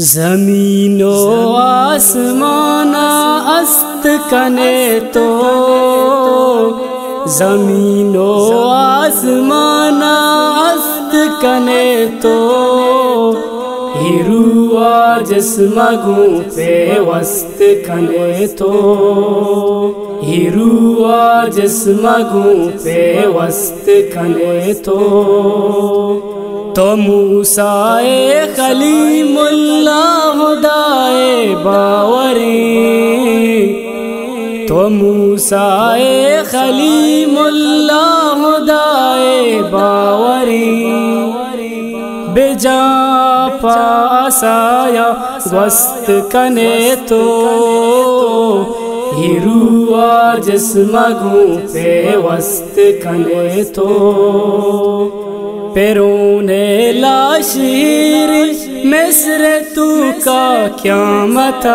زمین و آسمان است کنے تو، زمین و آسمان است کنے تو، ہیروا جسم گوں پیوست کنے تو، ہیروا جسم گوں پیوست کنے تو موسیٰ کلیم اللہ خدائے باوری، تو موسیٰ کلیم اللہ خدائے باوری، بجا پاسایا وسط کنے تو، ہیروا جسم گوں پیوست کنے تو، پیرونے لاشیر مصر تو کا قیامت،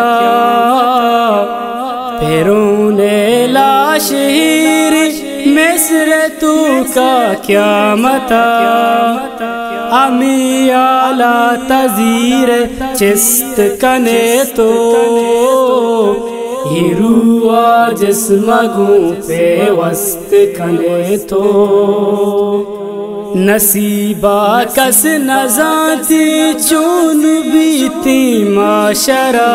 پیرونے لاشیر مصر تو کا قیامت، امی اعلی تذیر چست کنے تو، ہیروا جسم گوں پیوست کنے تو، نصیبہ کس نزانتی چون بیتی معاشرہ،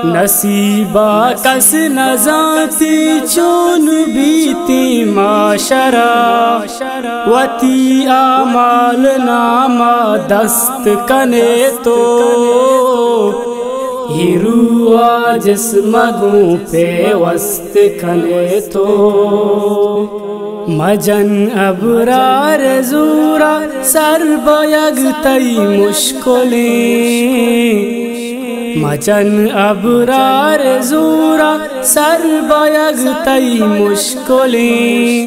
نصیبہ کس نزانتی چون بیتی معاشرہ، وتی اعمال نامہ دست کنے تو، ہیروا جسم گوں پیوست کنے تو، مجن ابرار زورا سر بیگ تی مشکلیں، مجن ابرار زورا سر بیگ تی مشکلیں،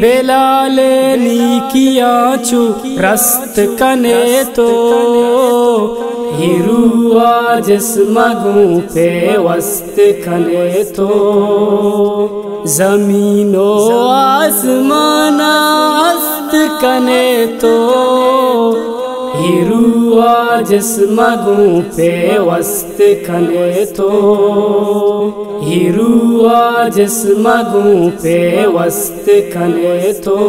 بلال نیکیاں چو رست کنے تو، ہیروا جسم گوں پیوست کنے تو، زمین و آسمان است کنے تو، ہیروا جسم گوں پیوست کنے تو، ہیروا جسم گوں پیوست کنے تو۔